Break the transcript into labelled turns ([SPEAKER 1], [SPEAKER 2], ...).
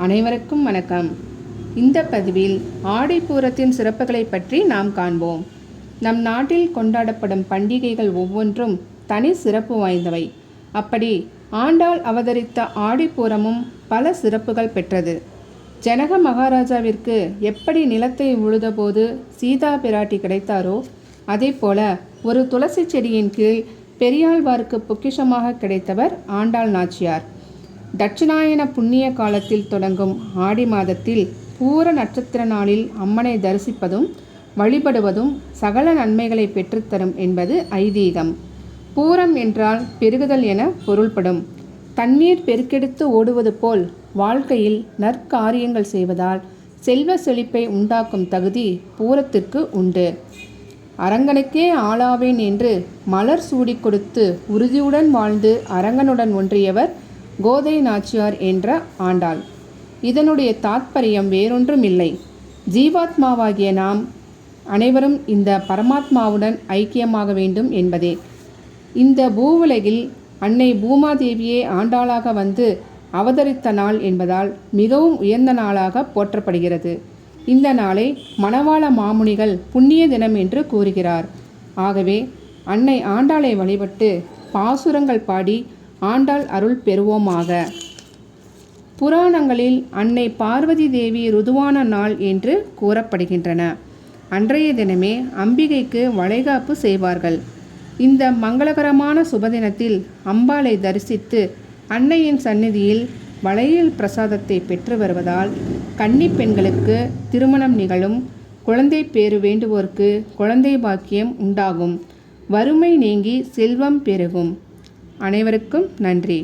[SPEAKER 1] அனைவருக்கும் வணக்கம். இந்த பதிவில் ஆடிப்பூரத்தின் சிறப்புகளை பற்றி நாம் காண்போம். நம் நாட்டில் கொண்டாடப்படும் பண்டிகைகள் ஒவ்வொன்றும் தனி சிறப்பு வாய்ந்தவை. அப்படி ஆண்டாள் அவதரித்த ஆடிப்பூரமும் பல சிறப்புகள் பெற்றது. ஜனக மகாராஜாவிற்கு எப்படி நிலத்தை உழுதபோது சீதா பிராட்டி கிடைத்தாரோ அதே போல ஒரு துளசி செடியின் கீழ் பெரியாழ்வாருக்கு பொக்கிஷமாக கிடைத்தவர் ஆண்டாள் நாச்சியார். தட்சிணாயன புண்ணிய காலத்தில் தொடங்கும் ஆடி மாதத்தில் பூர நட்சத்திர நாளில் அம்மனை தரிசிப்பதும் வழிபடுவதும் சகல நன்மைகளை பெற்றுத்தரும் என்பது ஐதீகம். பூரம் என்றால் பெருகுதல் என பொருள்படும். தண்ணீர் பெருக்கெடுத்து ஓடுவது போல் வாழ்க்கையில் நற்காரியங்கள் செய்வதால் செல்வ செழிப்பை உண்டாக்கும் தகுதி பூரத்திற்கு உண்டு. அரங்கனுக்கே ஆளாவேன் என்று மலர் சூடி கொடுத்து உறுதியுடன் வாழ்ந்து அரங்கனுடன் ஒன்றியவர் கோதை நாச்சியார் என்ற ஆண்டாள். இதனுடைய தாத்பரியம் வேறொன்றும் இல்லை. ஜீவாத்மாவாகிய நாம் அனைவரும் இந்த பரமாத்மாவுடன் ஐக்கியமாக வேண்டும் என்பதே. இந்த பூவுலகில் அன்னை பூமாதேவியே ஆண்டாளாக வந்து அவதரித்த நாள் என்பதால் மிகவும் உயர்ந்த நாளாக போற்றப்படுகிறது. இந்த நாளை மணவாள மாமுனிகள் புண்ணிய தினம் என்று கூறுகிறார். ஆகவே அன்னை ஆண்டாளை வழிபட்டு பாசுரங்கள் பாடி ஆண்டாள் அருள் பெறுவோமாக. புராணங்களில் அன்னை பார்வதி தேவி ருதுவான நாள் என்று கூறப்படுகின்றன. அன்றைய தினமே அம்பிகைக்கு வளைகாப்பு செய்வார்கள். இந்த மங்களகரமான சுபதினத்தில் அம்பாளை தரிசித்து அன்னையின் சந்நிதியில் வளையல் பிரசாதத்தை பெற்று வருவதால் கன்னி பெண்களுக்கு திருமணம் நிகழும், குழந்தை பேறு வேண்டுவோருக்கு குழந்தை பாக்கியம் உண்டாகும், வறுமை நீங்கி செல்வம் பெருகும். அனைவருக்கும் நன்றி.